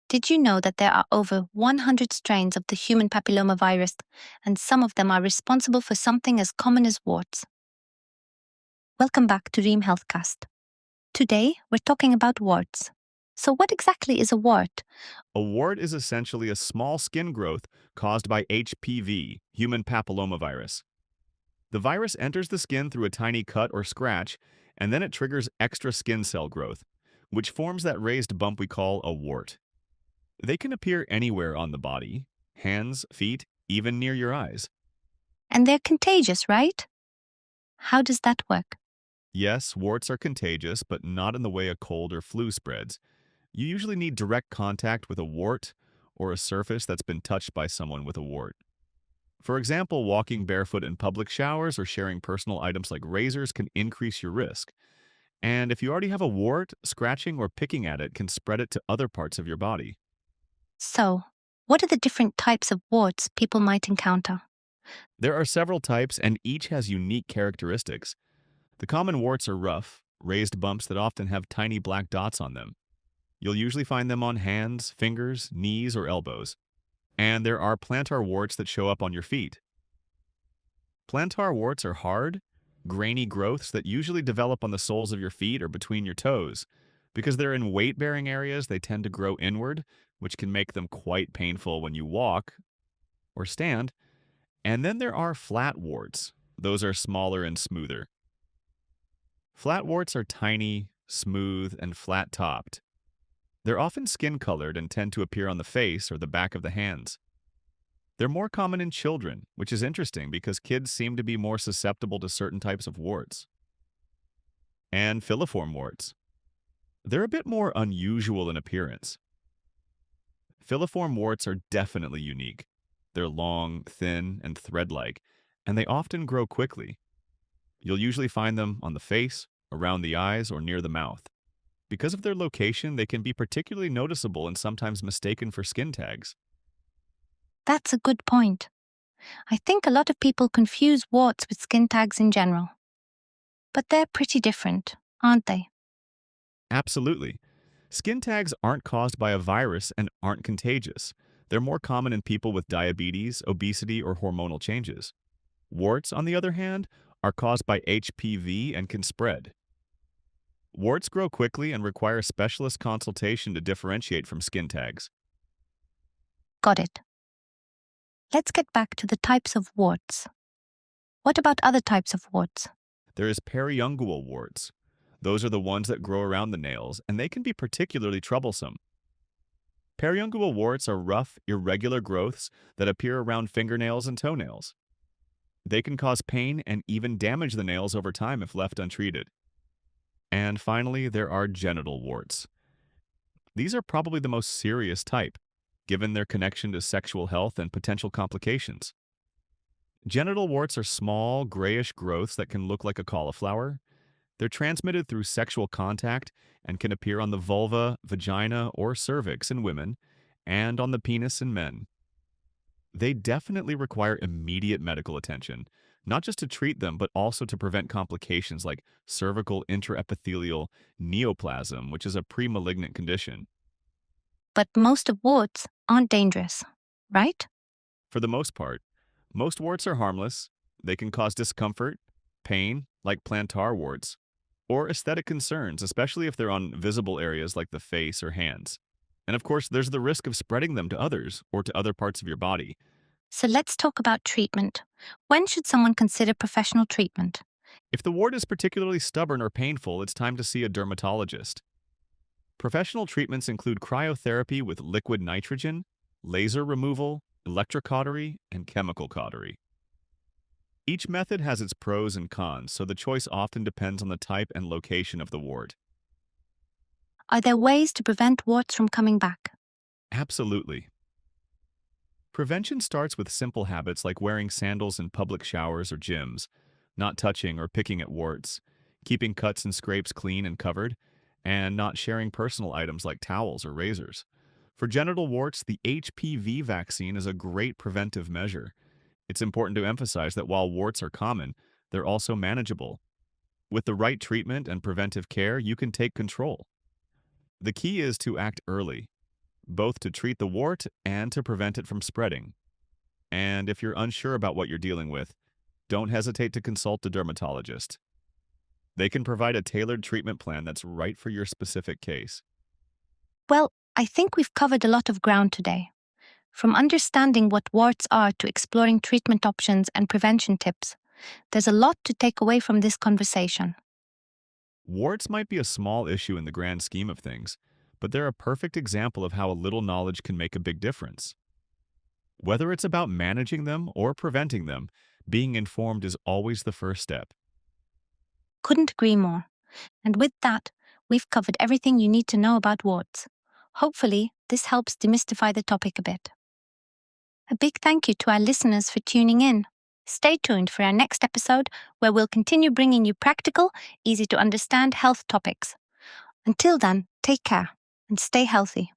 Did you know that there are over 100 strains of the human papillomavirus, and some of them are responsible for something as common as warts? Welcome back to Reem Healthcast. Today, we're talking about warts. So, what exactly is a wart? A wart is essentially a small skin growth caused by HPV, human papillomavirus. The virus enters the skin through a tiny cut or scratch, and then it triggers extra skin cell growth, which forms that raised bump we call a wart. They can appear anywhere on the body, hands, feet, even near your eyes. And they're contagious, right? How does that work? Yes, warts are contagious, but not in the way a cold or flu spreads. You usually need direct contact with a wart or a surface that's been touched by someone with a wart. For example, walking barefoot in public showers or sharing personal items like razors can increase your risk. And if you already have a wart, scratching or picking at it can spread it to other parts of your body. So, what are the different types of warts people might encounter? There are several types, and each has unique characteristics. The common warts are rough, raised bumps that often have tiny black dots on them. You'll usually find them on hands, fingers, knees, or elbows. And there are plantar warts that show up on your feet. Plantar warts are hard, grainy growths that usually develop on the soles of your feet or between your toes. Because they're in weight-bearing areas, they tend to grow inward, which can make them quite painful when you walk or stand. And then there are flat warts. Those are smaller and smoother. Flat warts are tiny, smooth, and flat-topped. They're often skin-colored and tend to appear on the face or the back of the hands. They're more common in children, which is interesting because kids seem to be more susceptible to certain types of warts. And filiform warts. They're a bit more unusual in appearance. Filiform warts are definitely unique. They're long, thin, and thread-like, and they often grow quickly. You'll usually find them on the face, around the eyes, or near the mouth. Because of their location, they can be particularly noticeable and sometimes mistaken for skin tags. That's a good point. I think a lot of people confuse warts with skin tags in general. But they're pretty different, aren't they? Absolutely. Skin tags aren't caused by a virus and aren't contagious. They're more common in people with diabetes, obesity, or hormonal changes. Warts, on the other hand, are caused by HPV and can spread. Warts grow quickly and require specialist consultation to differentiate from skin tags. Got it. Let's get back to the types of warts. What about other types of warts? There is periungual warts. Those are the ones that grow around the nails, and they can be particularly troublesome. Periungual warts are rough, irregular growths that appear around fingernails and toenails. They can cause pain and even damage the nails over time if left untreated. And finally, there are genital warts. These are probably the most serious type, given their connection to sexual health and potential complications. Genital warts are small, grayish growths that can look like a cauliflower. They're transmitted through sexual contact and can appear on the vulva, vagina, or cervix in women, and on the penis in men. They definitely require immediate medical attention, not just to treat them, but also to prevent complications like cervical intraepithelial neoplasm, which is a premalignant condition. But most of warts aren't dangerous, right? For the most part, most warts are harmless. They can cause discomfort, pain, like plantar warts, or aesthetic concerns, especially if they're on visible areas like the face or hands. And of course, there's the risk of spreading them to others or to other parts of your body. So let's talk about treatment. When should someone consider professional treatment? If the wart is particularly stubborn or painful, it's time to see a dermatologist. Professional treatments include cryotherapy with liquid nitrogen, laser removal, electrocautery, and chemical cautery. Each method has its pros and cons, so the choice often depends on the type and location of the wart. Are there ways to prevent warts from coming back? Absolutely. Prevention starts with simple habits like wearing sandals in public showers or gyms, not touching or picking at warts, keeping cuts and scrapes clean and covered, and not sharing personal items like towels or razors. For genital warts, the HPV vaccine is a great preventive measure. It's important to emphasize that while warts are common, they're also manageable. With the right treatment and preventive care, you can take control. The key is to act early. both to treat the wart and to prevent it from spreading. And if you're unsure about what you're dealing with, don't hesitate to consult a dermatologist. They can provide a tailored treatment plan that's right for your specific case. Well, I think we've covered a lot of ground today. From understanding what warts are to exploring treatment options and prevention tips, there's a lot to take away from this conversation. Warts might be a small issue in the grand scheme of things, but they're a perfect example of how a little knowledge can make a big difference. Whether it's about managing them or preventing them, being informed is always the first step. Couldn't agree more. And with that, we've covered everything you need to know about warts. Hopefully, this helps demystify the topic a bit. A big thank you to our listeners for tuning in. Stay tuned for our next episode where we'll continue bringing you practical, easy to understand health topics. Until then, take care and stay healthy.